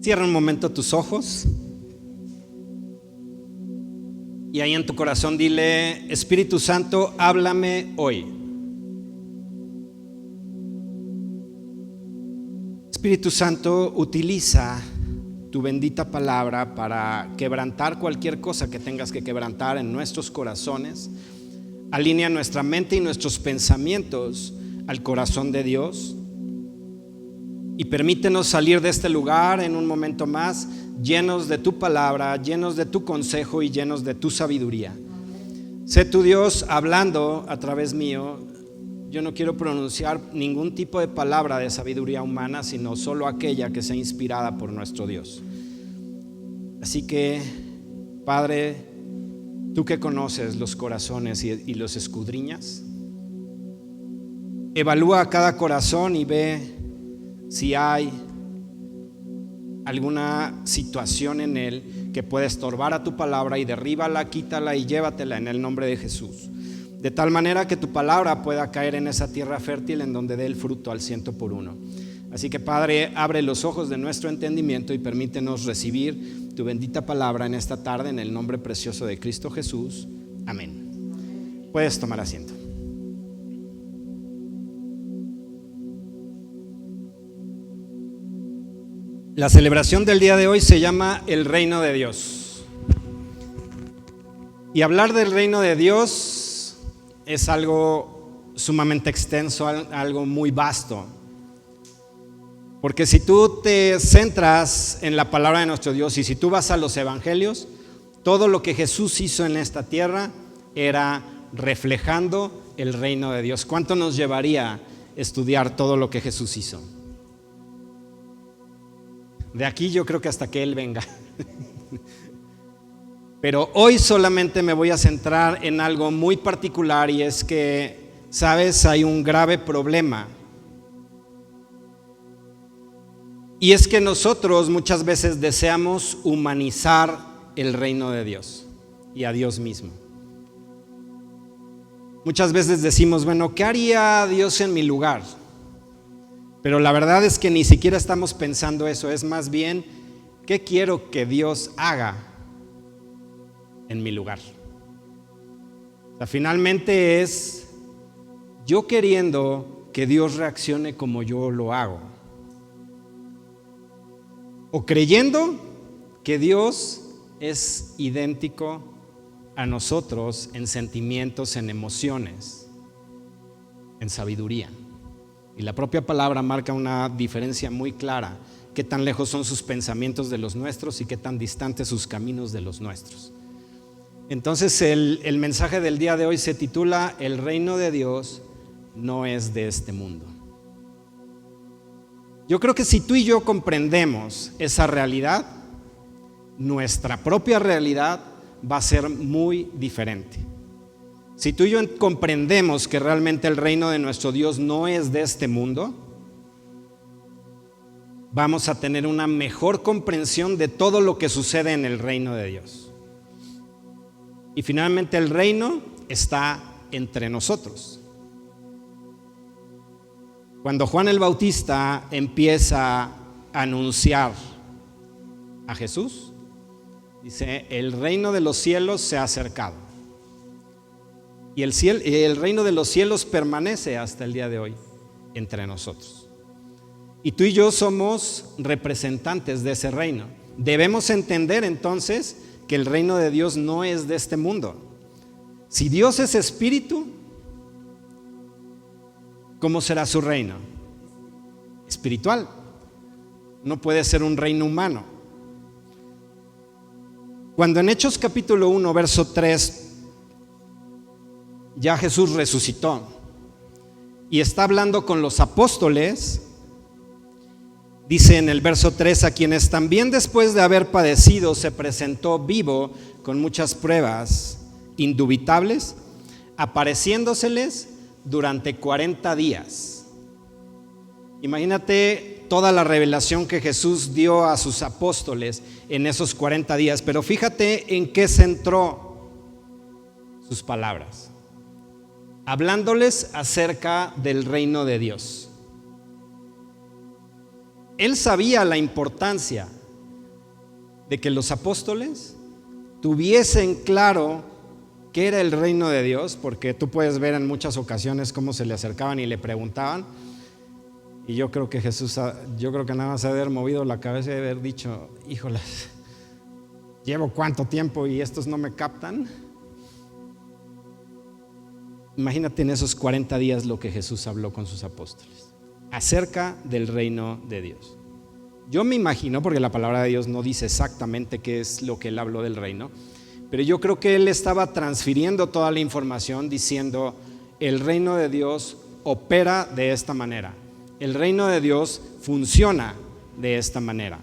Cierra un momento tus ojos y ahí en tu corazón dile: Espíritu Santo, háblame hoy. Espíritu Santo, utiliza tu bendita palabra para quebrantar cualquier cosa que tengas que quebrantar en nuestros corazones. Alinea nuestra mente y nuestros pensamientos al corazón de Dios y permítenos salir de este lugar en un momento más llenos de tu palabra, llenos de tu consejo y llenos de tu sabiduría. Sé tu Dios hablando a través mío. Yo no quiero pronunciar ningún tipo de palabra de sabiduría humana, sino solo aquella que sea inspirada por nuestro Dios. Así que, Padre, tú que conoces los corazones y los escudriñas, evalúa cada corazón y ve si hay alguna situación en él que puede estorbar a tu palabra, y derríbala, quítala y llévatela en el nombre de Jesús, de tal manera que tu palabra pueda caer en esa tierra fértil en donde dé el fruto al 100%. Así que, Padre, abre los ojos de nuestro entendimiento y permítenos recibir tu bendita palabra en esta tarde, en el nombre precioso de Cristo Jesús. Amén. Puedes tomar asiento. La celebración del día de hoy se llama el Reino de Dios. Y hablar del Reino de Dios es algo sumamente extenso, algo muy vasto. Porque si tú te centras en la palabra de nuestro Dios y si tú vas a los evangelios, todo lo que Jesús hizo en esta tierra era reflejando el reino de Dios. ¿Cuánto nos llevaría estudiar todo lo que Jesús hizo? De aquí yo creo que hasta que Él venga. Pero hoy solamente me voy a centrar en algo muy particular, y es que, ¿sabes? Hay un grave problema. Y es que nosotros muchas veces deseamos humanizar el reino de Dios y a Dios mismo. Muchas veces decimos, bueno, ¿qué haría Dios en mi lugar? Pero la verdad es que ni siquiera estamos pensando eso. Es más bien, ¿qué quiero que Dios haga en mi lugar? O sea, finalmente es yo queriendo que Dios reaccione como yo lo hago, o creyendo que Dios es idéntico a nosotros en sentimientos, en emociones, en sabiduría. Y la propia palabra marca una diferencia muy clara: qué tan lejos son sus pensamientos de los nuestros y qué tan distantes sus caminos de los nuestros. Entonces el mensaje del día de hoy se titula: El reino de Dios no es de este mundo. Yo creo que si tú y yo comprendemos esa realidad, nuestra propia realidad va a ser muy diferente. Si tú y yo comprendemos que realmente el reino de nuestro Dios no es de este mundo, vamos a tener una mejor comprensión de todo lo que sucede en el reino de Dios. Y finalmente el reino está entre nosotros. Cuando Juan el Bautista empieza a anunciar a Jesús, dice: el reino de los cielos se ha acercado. Y el reino de los cielos permanece hasta el día de hoy entre nosotros. Y tú y yo somos representantes de ese reino. Debemos entender entonces que el reino de Dios no es de este mundo. Si Dios es espíritu, ¿cómo será su reino? Espiritual. No puede ser un reino humano. Cuando en Hechos capítulo 1, verso 3, ya Jesús resucitó y está hablando con los apóstoles, dice en el verso 3: a quienes también después de haber padecido se presentó vivo con muchas pruebas indubitables, apareciéndoseles durante 40 días. Imagínate toda la revelación que Jesús dio a sus apóstoles en esos 40 días, pero fíjate en qué centró sus palabras: hablándoles acerca del reino de Dios. Él sabía la importancia de que los apóstoles tuviesen claro qué era el reino de Dios, porque tú puedes ver en muchas ocasiones cómo se le acercaban y le preguntaban, y yo creo que Jesús, yo creo que nada más ha de haber movido la cabeza y de haber dicho, híjolas, llevo cuánto tiempo y estos no me captan. Imagínate en esos 40 días lo que Jesús habló con sus apóstoles acerca del reino de Dios. Yo me imagino, porque la palabra de Dios no dice exactamente qué es lo que él habló del reino, pero yo creo que él estaba transfiriendo toda la información diciendo, el reino de Dios opera de esta manera, el reino de Dios funciona de esta manera,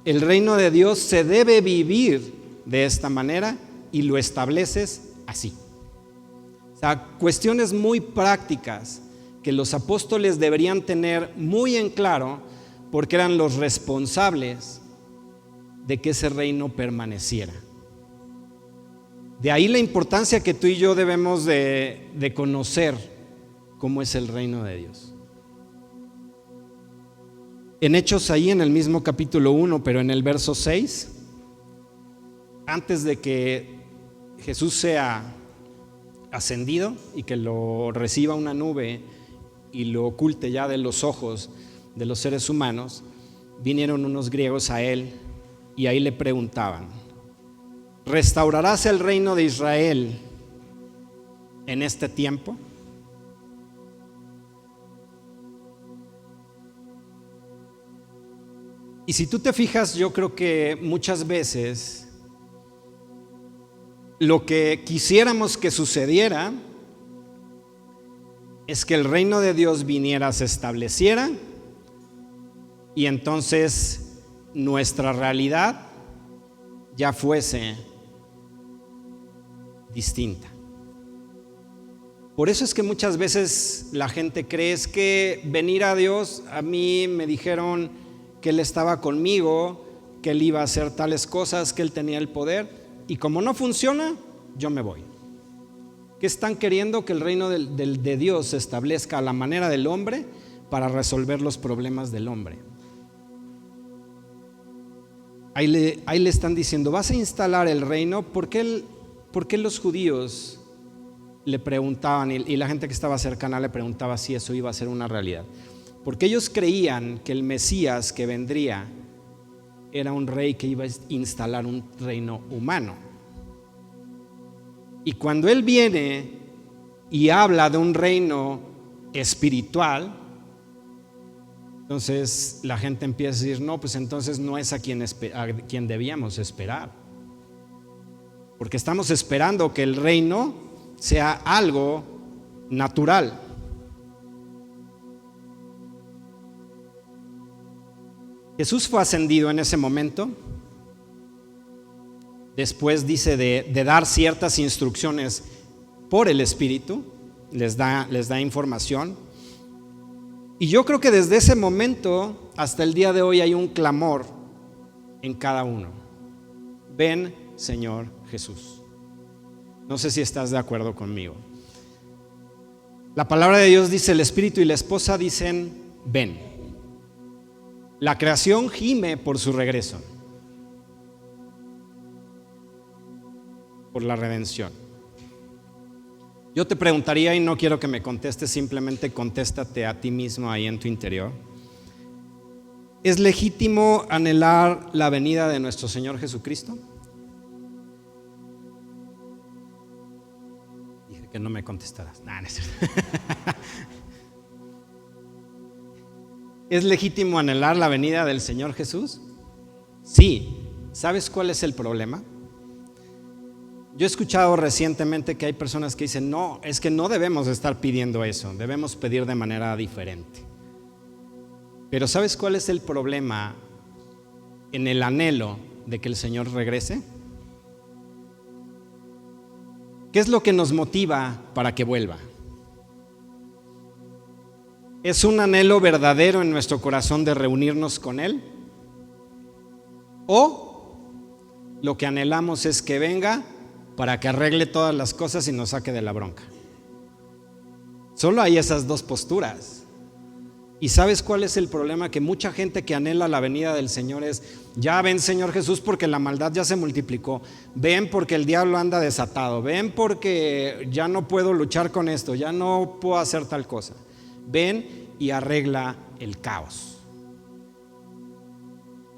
el reino de Dios se debe vivir de esta manera y lo estableces así. O sea, cuestiones muy prácticas que los apóstoles deberían tener muy en claro, porque eran los responsables de que ese reino permaneciera. De ahí la importancia que tú y yo debemos de conocer cómo es el reino de Dios. En Hechos, ahí en el mismo capítulo 1, pero en el verso 6, antes de que Jesús sea ascendido y que lo reciba una nube y lo oculte ya de los ojos de los seres humanos, vinieron unos griegos a él y ahí le preguntaban, ¿restaurarás el reino de Israel en este tiempo? Y si tú te fijas, yo creo que muchas veces lo que quisiéramos que sucediera es que el reino de Dios viniera, se estableciera y entonces nuestra realidad ya fuese distinta. Por eso es que muchas veces la gente cree es que venir a Dios, a mí me dijeron que Él estaba conmigo, que Él iba a hacer tales cosas, que Él tenía el poder, y como no funciona, yo me voy. ¿Qué están queriendo? Que el reino de Dios se establezca a la manera del hombre para resolver los problemas del hombre. Ahí le están diciendo, vas a instalar el reino. ¿Por qué los judíos le preguntaban y la gente que estaba cercana le preguntaba si eso iba a ser una realidad? Porque ellos creían que el Mesías que vendría era un rey que iba a instalar un reino humano. Y cuando Él viene y habla de un reino espiritual, entonces la gente empieza a decir, no, pues entonces no es a quien debíamos esperar. Porque estamos esperando que el reino sea algo natural. Jesús fue ascendido en ese momento. Después dice de dar ciertas instrucciones por el Espíritu, les da información. Y yo creo que desde ese momento hasta el día de hoy hay un clamor en cada uno. Ven, Señor Jesús. No sé si estás de acuerdo conmigo. La palabra de Dios dice, el Espíritu y la esposa dicen, ven. La creación gime por su regreso, por la redención. Yo te preguntaría, y no quiero que me contestes, simplemente contéstate a ti mismo ahí en tu interior. ¿Es legítimo anhelar la venida de nuestro Señor Jesucristo? Dije que no me contestarás. No es cierto. ¿Es legítimo anhelar la venida del Señor Jesús? Sí. ¿Sabes cuál es el problema? Yo he escuchado recientemente que hay personas que dicen, no, es que no debemos estar pidiendo eso, debemos pedir de manera diferente. Pero ¿sabes cuál es el problema en el anhelo de que el Señor regrese? ¿Qué es lo que nos motiva para que vuelva? ¿Es un anhelo verdadero en nuestro corazón de reunirnos con Él? ¿O lo que anhelamos es que venga para que arregle todas las cosas y nos saque de la bronca? Solo hay esas dos posturas. ¿Y sabes cuál es el problema? Que mucha gente que anhela la venida del Señor es: ya ven, Señor Jesús, porque la maldad ya se multiplicó, ven porque el diablo anda desatado, ven porque ya no puedo luchar con esto, ya no puedo hacer tal cosa, ven y arregla el caos.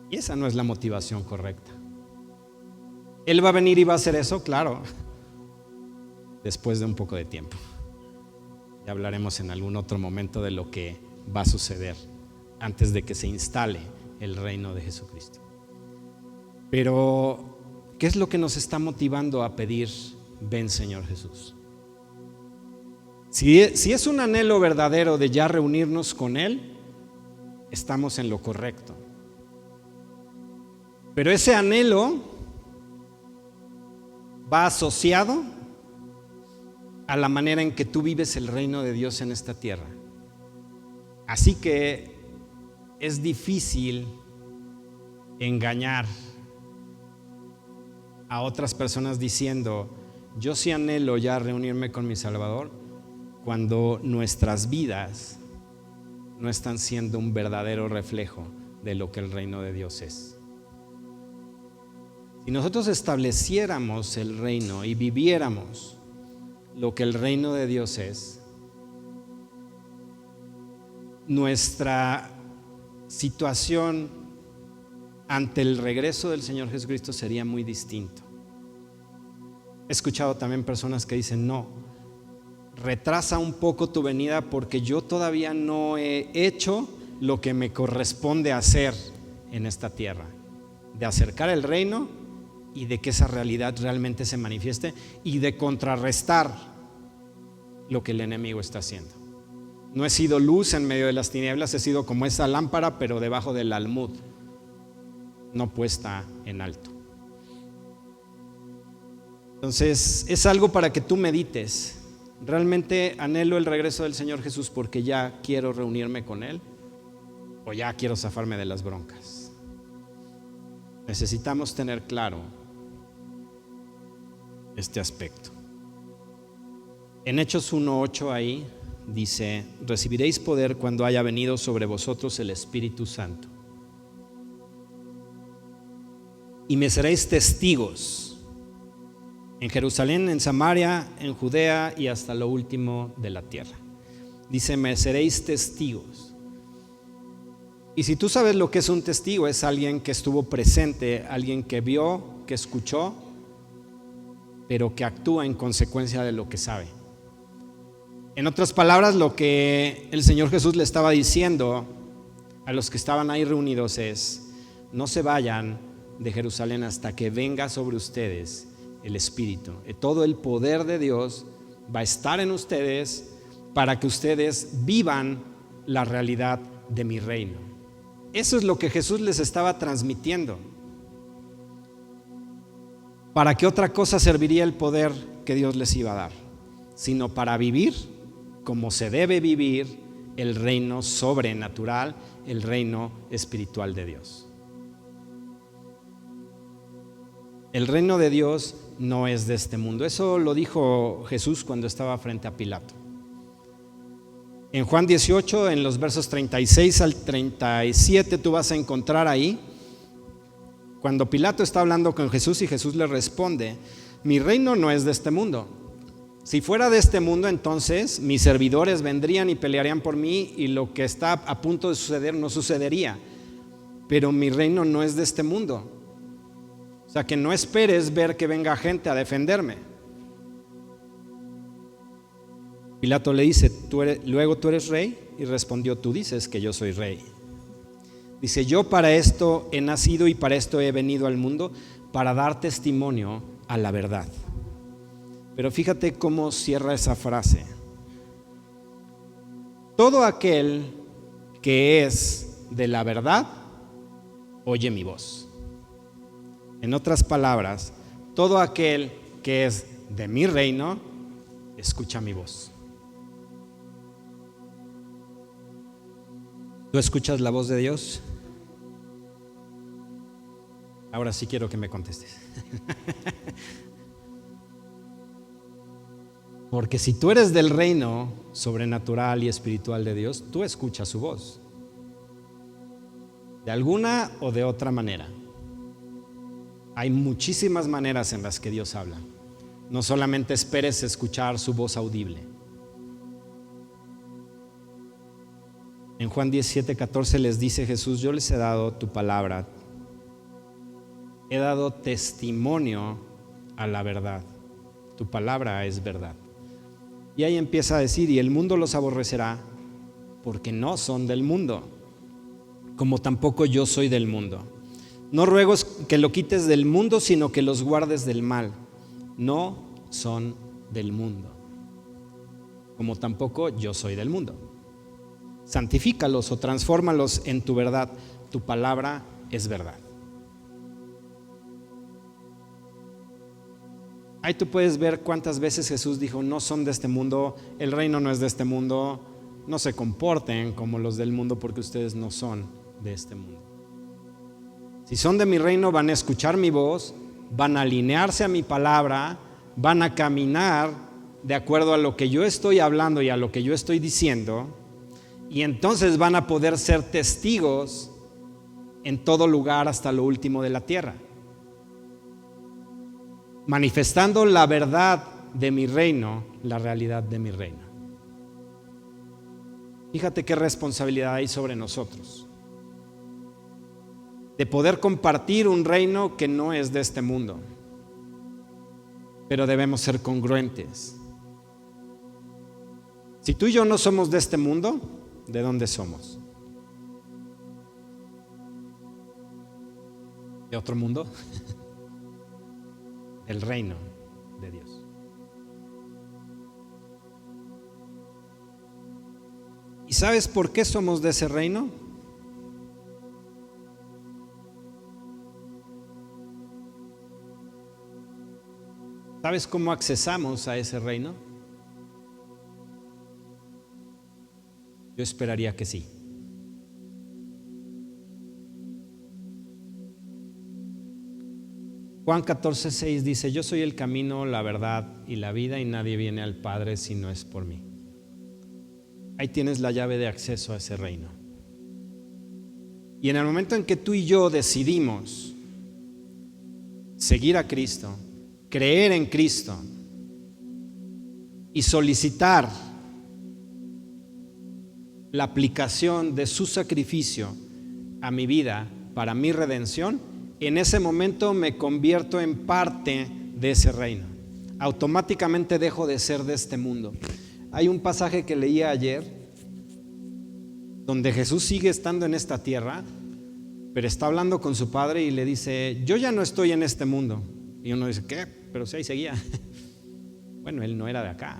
Y esa no es la motivación correcta. Él va a venir y va a hacer eso, claro, después de un poco de tiempo. Ya hablaremos en algún otro momento de lo que va a suceder antes de que se instale el reino de Jesucristo. Pero, ¿qué es lo que nos está motivando a pedir: ven, Señor Jesús? Si es un anhelo verdadero de ya reunirnos con Él, estamos en lo correcto. Pero ese anhelo va asociado a la manera en que tú vives el reino de Dios en esta tierra. Así que es difícil engañar a otras personas diciendo: yo sí anhelo ya reunirme con mi Salvador, cuando nuestras vidas no están siendo un verdadero reflejo de lo que el reino de Dios es. Si nosotros estableciéramos el reino y viviéramos lo que el reino de Dios es, nuestra situación ante el regreso del Señor Jesucristo sería muy distinto. He escuchado también personas que dicen: no, retrasa un poco tu venida porque yo todavía no he hecho lo que me corresponde hacer en esta tierra, de acercar el reino y de que esa realidad realmente se manifieste y de contrarrestar lo que el enemigo está haciendo. No he sido luz en medio de las tinieblas, he sido como esa lámpara pero debajo del almud, no puesta en alto. Entonces es algo para que tú medites: ¿realmente anhelo el regreso del Señor Jesús porque ya quiero reunirme con Él o ya quiero zafarme de las broncas? Necesitamos tener claro este aspecto. En Hechos 1:8 ahí dice: recibiréis poder cuando haya venido sobre vosotros el Espíritu Santo, y me seréis testigos en Jerusalén, en Samaria, en Judea y hasta lo último de la tierra. Dice: me seréis testigos. Y si tú sabes lo que es un testigo, es alguien que estuvo presente, alguien que vio, que escuchó, pero que actúa en consecuencia de lo que sabe. En otras palabras, lo que el Señor Jesús le estaba diciendo a los que estaban ahí reunidos es: no se vayan de Jerusalén hasta que venga sobre ustedes el Espíritu. Todo el poder de Dios va a estar en ustedes para que ustedes vivan la realidad de mi reino. Eso es lo que Jesús les estaba transmitiendo. ¿Para qué otra cosa serviría el poder que Dios les iba a dar? Sino para vivir como se debe vivir el reino sobrenatural, el reino espiritual de Dios. El reino de Dios no es de este mundo. Eso lo dijo Jesús cuando estaba frente a Pilato. En Juan 18, en los versos 36 al 37, tú vas a encontrar ahí, cuando Pilato está hablando con Jesús y Jesús le responde: mi reino no es de este mundo. Si fuera de este mundo, entonces mis servidores vendrían y pelearían por mí y lo que está a punto de suceder no sucedería. Pero mi reino no es de este mundo. O sea, que no esperes ver que venga gente a defenderme. Pilato le dice: luego tú eres rey. Y respondió: tú dices que yo soy rey. Dice: yo para esto he nacido y para esto he venido al mundo, para dar testimonio a la verdad. Pero fíjate cómo cierra esa frase: todo aquel que es de la verdad oye mi voz. En otras palabras, todo aquel que es de mi reino escucha mi voz. ¿Tú escuchas la voz de Dios? Ahora sí quiero que me contestes. Porque si tú eres del reino sobrenatural y espiritual de Dios, tú escuchas su voz. De alguna o de otra manera. Hay muchísimas maneras en las que Dios habla. No solamente esperes escuchar su voz audible. En Juan 17:14 les dice Jesús: yo les he dado tu palabra. He dado testimonio a la verdad. Tu palabra es verdad. Y ahí empieza a decir: y el mundo los aborrecerá porque no son del mundo, como tampoco yo soy del mundo. No ruego que lo quites del mundo, sino que los guardes del mal. No son del mundo, como tampoco yo soy del mundo. Santifícalos o transfórmalos en tu verdad. Tu palabra es verdad. Ahí tú puedes ver cuántas veces Jesús dijo: no son de este mundo, el reino no es de este mundo, no se comporten como los del mundo porque ustedes no son de este mundo. Si son de mi reino, van a escuchar mi voz, van a alinearse a mi palabra, van a caminar de acuerdo a lo que yo estoy hablando y a lo que yo estoy diciendo, y entonces van a poder ser testigos en todo lugar hasta lo último de la tierra, manifestando la verdad de mi reino, la realidad de mi reino. Fíjate qué responsabilidad hay sobre nosotros de poder compartir un reino que no es de este mundo, pero debemos ser congruentes. Si tú y yo no somos de este mundo, ¿de dónde somos? ¿De otro mundo? El reino de Dios. ¿Y sabes por qué somos de ese reino? ¿Sabes cómo accesamos a ese reino? Yo esperaría que sí. Juan 14:6 dice: yo soy el camino, la verdad y la vida, y nadie viene al Padre si no es por mí. Ahí tienes la llave de acceso a ese reino. Y en el momento en que tú y yo decidimos seguir a Cristo, creer en Cristo y solicitar la aplicación de su sacrificio a mi vida para mi redención, en ese momento me convierto en parte de ese reino. Automáticamente dejo de ser de este mundo. Hay un pasaje que leía ayer donde Jesús sigue estando en esta tierra, pero está hablando con su Padre y le dice: yo ya no estoy en este mundo. Y uno dice: ¿qué? Pero si ahí seguía. Bueno, él no era de acá.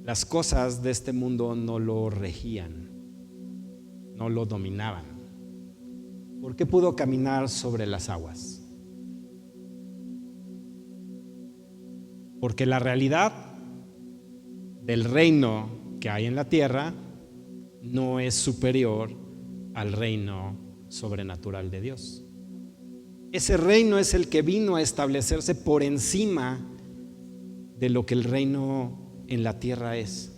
Las cosas de este mundo no lo regían, no lo dominaban. ¿Por qué pudo caminar sobre las aguas? Porque la realidad del reino que hay en la tierra no es superior al reino sobrenatural de Dios. Ese reino es el que vino a establecerse por encima de lo que el reino en la tierra es.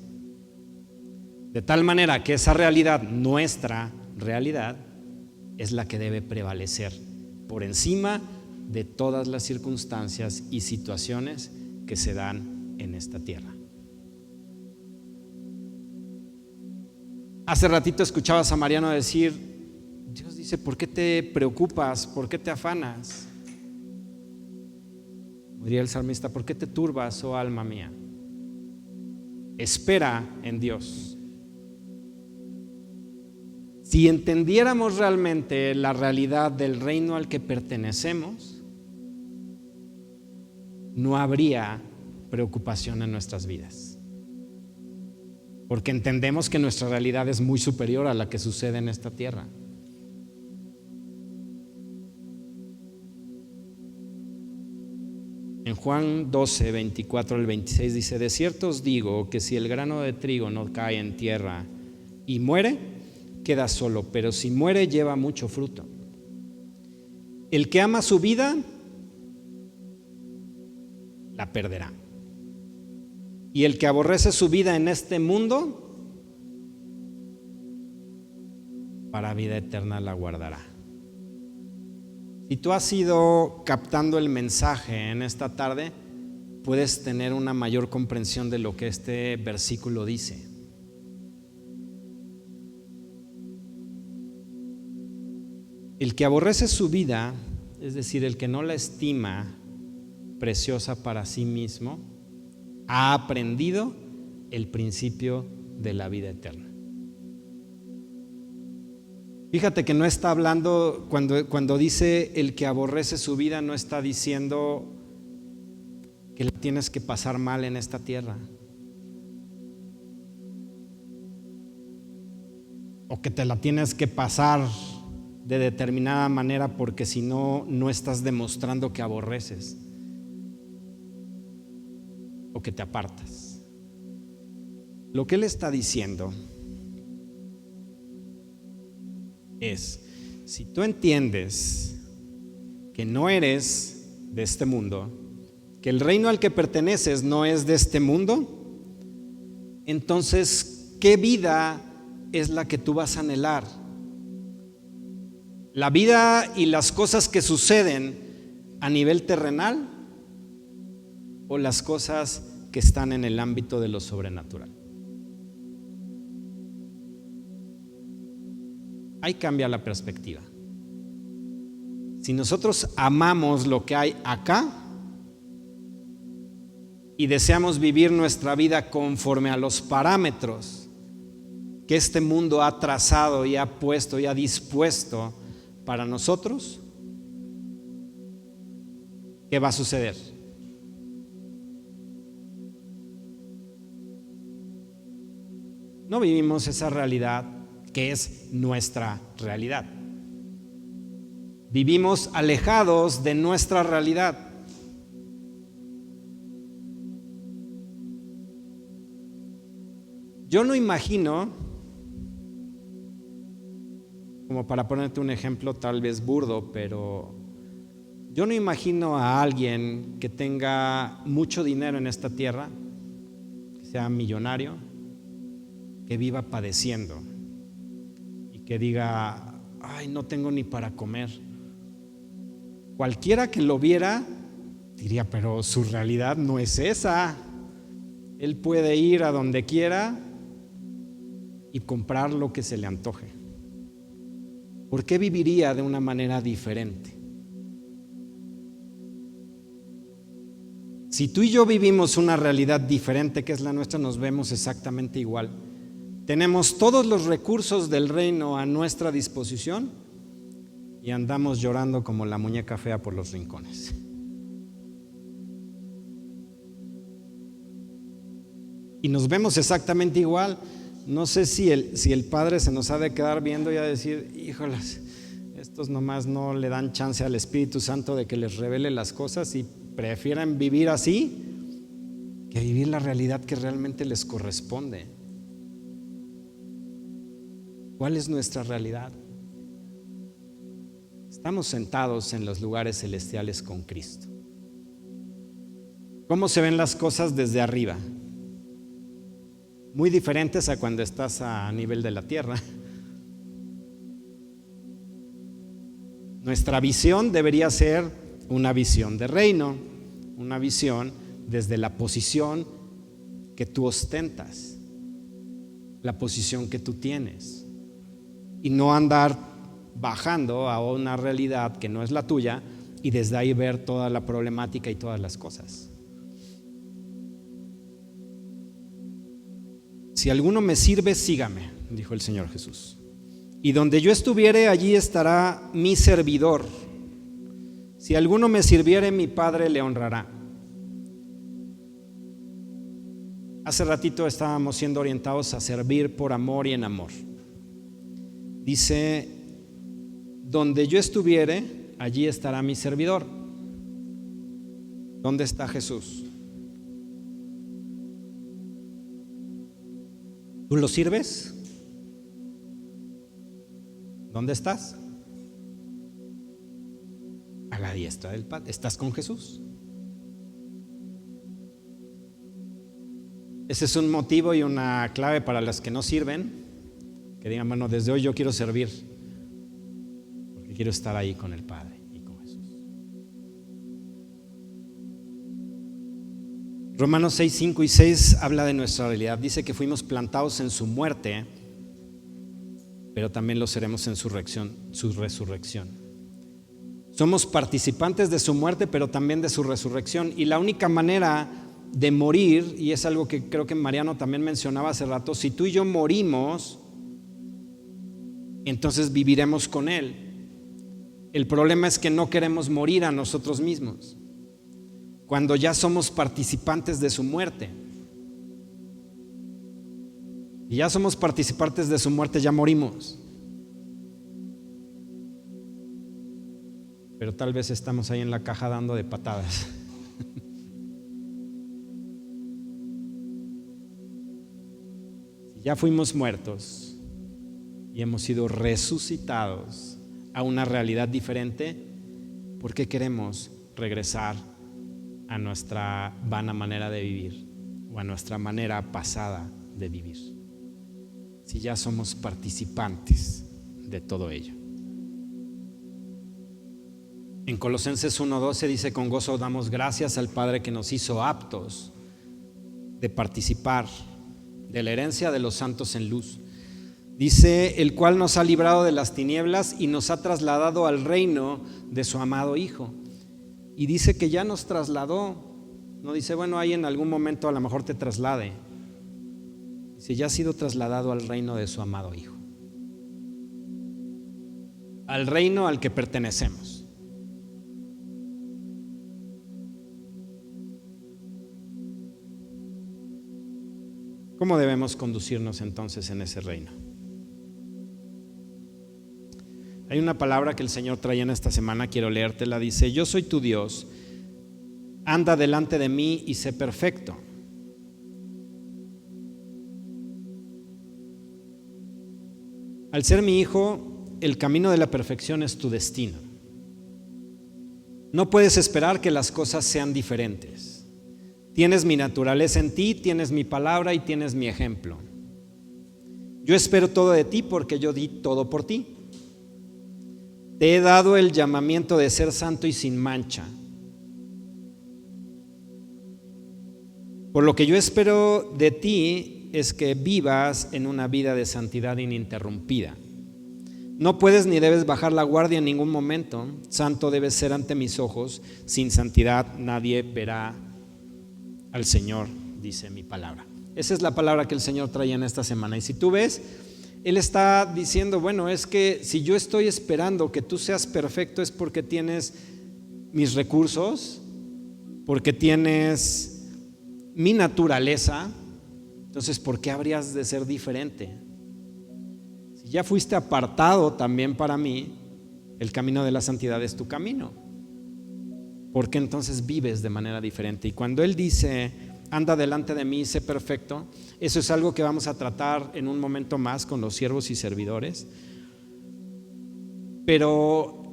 De tal manera que esa realidad, nuestra realidad, es la que debe prevalecer por encima de todas las circunstancias y situaciones que se dan en esta tierra. Hace ratito escuchabas a Mariano decir: Dios dice, ¿por qué te preocupas? ¿Por qué te afanas? Diría el salmista: ¿por qué te turbas, oh alma mía? Espera en Dios. Si entendiéramos realmente la realidad del reino al que pertenecemos, no habría preocupación en nuestras vidas, porque entendemos que nuestra realidad es muy superior a la que sucede en esta tierra. En Juan 12, 24 al 26 dice: de cierto os digo que si el grano de trigo no cae en tierra y muere, queda solo, pero si muere lleva mucho fruto. El que ama su vida, la perderá. Y el que aborrece su vida en este mundo, para vida eterna la guardará. Si tú has ido captando el mensaje en esta tarde, puedes tener una mayor comprensión de lo que este versículo dice. El que aborrece su vida, es decir, el que no la estima preciosa para sí mismo, ha aprendido el principio de la vida eterna. Fíjate que no está hablando, cuando dice el que aborrece su vida, no está diciendo que la tienes que pasar mal en esta tierra, o que te la tienes que pasar de determinada manera, porque si no, no estás demostrando que aborreces o que te apartas. Lo que él está diciendo es, si tú entiendes que no eres de este mundo, que el reino al que perteneces no es de este mundo, entonces, ¿qué vida es la que tú vas a anhelar? ¿La vida y las cosas que suceden a nivel terrenal o las cosas que están en el ámbito de lo sobrenatural? Ahí cambia la perspectiva. Si nosotros amamos lo que hay acá y deseamos vivir nuestra vida conforme a los parámetros que este mundo ha trazado y ha puesto y ha dispuesto para nosotros, ¿qué va a suceder? No vivimos esa realidad que es nuestra realidad. Vivimos alejados de nuestra realidad. Yo no imagino, como para ponerte un ejemplo tal vez burdo, pero yo no imagino a alguien que tenga mucho dinero en esta tierra, que sea millonario, que viva padeciendo y que diga, ay, no tengo ni para comer. Cualquiera que lo viera diría, pero su realidad no es esa. Él puede ir a donde quiera y comprar lo que se le antoje. ¿Por qué viviría de una manera diferente? Si tú y yo vivimos una realidad diferente que es la nuestra, nos vemos exactamente igual. Tenemos todos los recursos del reino a nuestra disposición y andamos llorando como la muñeca fea por los rincones. Y nos vemos exactamente igual. No sé si el Padre se nos ha de quedar viendo y a decir, híjoles, estos nomás no le dan chance al Espíritu Santo de que les revele las cosas y prefieren vivir así que vivir la realidad que realmente les corresponde. ¿Cuál es nuestra realidad? Estamos sentados en los lugares celestiales con Cristo. ¿Cómo se ven las cosas desde arriba? Muy diferentes a cuando estás a nivel de la tierra. Nuestra visión debería ser una visión de reino, una visión desde la posición que tú ostentas, la posición que tú tienes, y no andar bajando a una realidad que no es la tuya y desde ahí ver toda la problemática y todas las cosas. Si alguno me sirve, sígame, dijo el Señor Jesús. Y donde yo estuviere, allí estará mi servidor. Si alguno me sirviere, mi Padre le honrará. Hace ratito estábamos siendo orientados a servir por amor y en amor. Dice, donde yo estuviere, allí estará mi servidor. ¿Dónde está Jesús? ¿Tú lo sirves? ¿Dónde estás? A la diestra del Padre. ¿Estás con Jesús? Ese es un motivo y una clave para las que no sirven, que digan, bueno, desde hoy yo quiero servir, porque quiero estar ahí con el Padre y con Jesús. Romanos 6, 5 y 6 habla de nuestra realidad. Dice que fuimos plantados en su muerte, pero también lo seremos en su resurrección. Somos participantes de su muerte, pero también de su resurrección. Y la única manera de morir, y es algo que creo que Mariano también mencionaba hace rato, si tú y yo morimos, entonces viviremos con Él. El problema es que no queremos morir a nosotros mismos cuando ya somos participantes de su muerte. Y ya somos participantes de su muerte, ya morimos. Pero tal vez estamos ahí en la caja dando de patadas. Si ya fuimos muertos y hemos sido resucitados a una realidad diferente, ¿por qué queremos regresar a nuestra vana manera de vivir o a nuestra manera pasada de vivir? Si ya somos participantes de todo ello. En Colosenses 1:12 dice: con gozo damos gracias al Padre que nos hizo aptos de participar de la herencia de los santos en luz. Dice: el cual nos ha librado de las tinieblas y nos ha trasladado al reino de su amado Hijo. Y dice que ya nos trasladó. No dice, bueno, ahí en algún momento a lo mejor te traslade. Dice, ya ha sido trasladado al reino de su amado Hijo, al reino al que pertenecemos. ¿Cómo debemos conducirnos entonces en ese reino? Hay una palabra que el Señor traía en esta semana, quiero leértela. Dice: yo soy tu Dios, anda delante de mí y sé perfecto. Al ser mi hijo, el camino de la perfección es tu destino. No puedes esperar que las cosas sean diferentes. Tienes mi naturaleza en ti, tienes mi palabra y tienes mi ejemplo. Yo espero todo de ti porque yo di todo por ti. Te he dado el llamamiento de ser santo y sin mancha. Por lo que yo espero de ti es que vivas en una vida de santidad ininterrumpida. No puedes ni debes bajar la guardia en ningún momento. Santo debes ser ante mis ojos. Sin santidad nadie verá al Señor, dice mi palabra. Esa es la palabra que el Señor traía en esta semana. Y si tú ves, Él está diciendo, bueno, es que si yo estoy esperando que tú seas perfecto es porque tienes mis recursos, porque tienes mi naturaleza. Entonces, ¿por qué habrías de ser diferente? Si ya fuiste apartado también para mí, el camino de la santidad es tu camino. ¿Por qué entonces vives de manera diferente? Y cuando Él dice, anda delante de mí, sé perfecto, eso es algo que vamos a tratar en un momento más con los siervos y servidores. Pero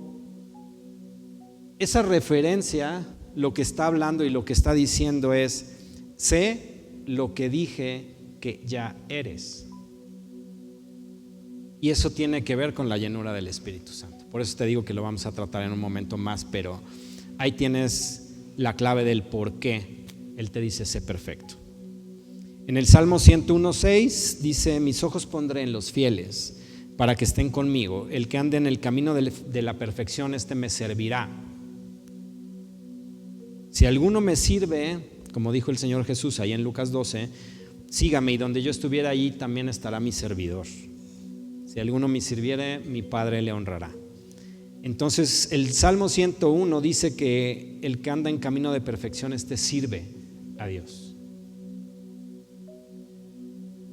esa referencia, lo que está hablando y lo que está diciendo es, sé lo que dije que ya eres. Y eso tiene que ver con la llenura del Espíritu Santo. Por eso te digo que lo vamos a tratar en un momento más, pero ahí tienes la clave del por qué Él te dice sé perfecto. En el Salmo 101:6 dice: mis ojos pondré en los fieles para que estén conmigo. El que ande en el camino de la perfección, este me servirá. Si alguno me sirve, como dijo el Señor Jesús ahí en Lucas 12, sígame, y donde yo estuviera allí también estará mi servidor. Si alguno me sirviere, mi Padre le honrará. Entonces el Salmo 101 dice que el que anda en camino de perfección, este sirve a Dios.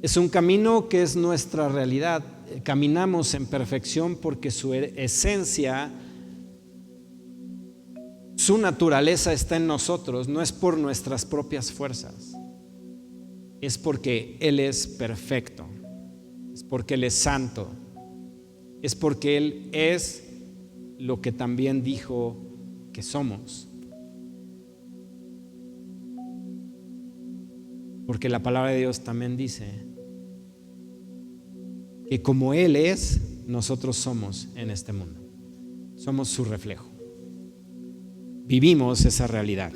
Es un camino que es nuestra realidad. Caminamos en perfección porque su esencia, su naturaleza está en nosotros. No es por nuestras propias fuerzas, es porque Él es perfecto, es porque Él es santo, es porque Él es lo que también dijo que somos. Porque la palabra de Dios también dice que como Él es, nosotros somos en este mundo. Somos su reflejo. Vivimos esa realidad.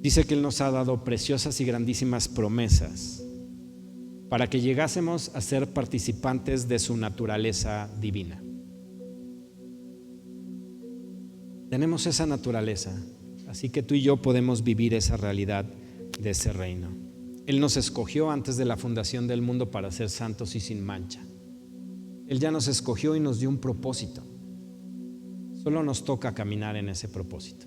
Dice que Él nos ha dado preciosas y grandísimas promesas para que llegásemos a ser participantes de su naturaleza divina. Tenemos esa naturaleza, así que tú y yo podemos vivir esa realidad de ese reino. Él nos escogió antes de la fundación del mundo para ser santos y sin mancha. Él ya nos escogió y nos dio un propósito. Solo nos toca caminar en ese propósito.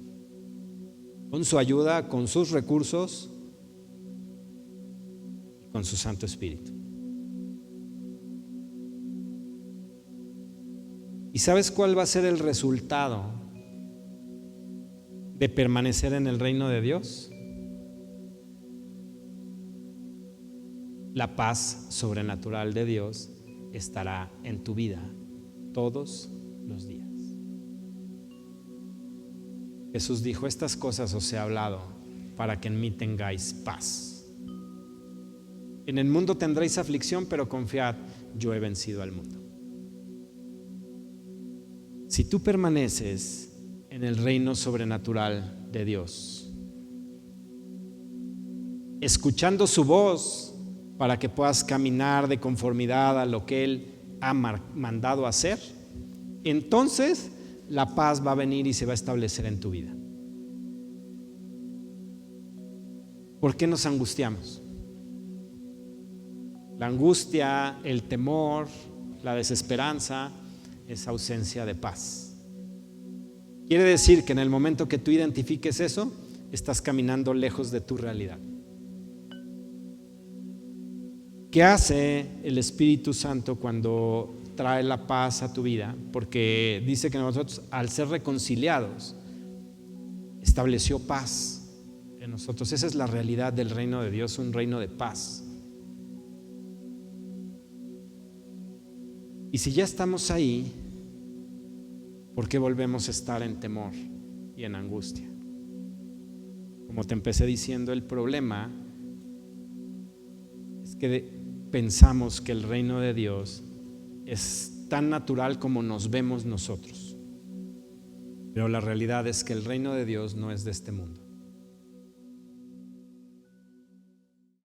Con su ayuda, con sus recursos y con su Santo Espíritu. ¿Y sabes cuál va a ser el resultado de permanecer en el reino de Dios? La paz sobrenatural de Dios estará en tu vida todos los días. Jesús dijo: estas cosas os he hablado para que en mí tengáis paz. En el mundo tendréis aflicción, pero confiad, yo he vencido al mundo. Si tú permaneces en el reino sobrenatural de Dios, escuchando su voz para que puedas caminar de conformidad a lo que Él ha mandado hacer, entonces la paz va a venir y se va a establecer en tu vida. ¿Por qué nos angustiamos? La angustia, el temor, la desesperanza es ausencia de paz. Quiere decir que en el momento que tú identifiques eso, estás caminando lejos de tu realidad. ¿Qué hace el Espíritu Santo cuando trae la paz a tu vida? Porque dice que nosotros, al ser reconciliados, estableció paz en nosotros. Esa es la realidad del reino de Dios, un reino de paz. Y si ya estamos ahí, ¿por qué volvemos a estar en temor y en angustia? Como te empecé diciendo, el problema es que pensamos que el reino de Dios es tan natural como nos vemos nosotros. Pero la realidad es que el reino de Dios no es de este mundo.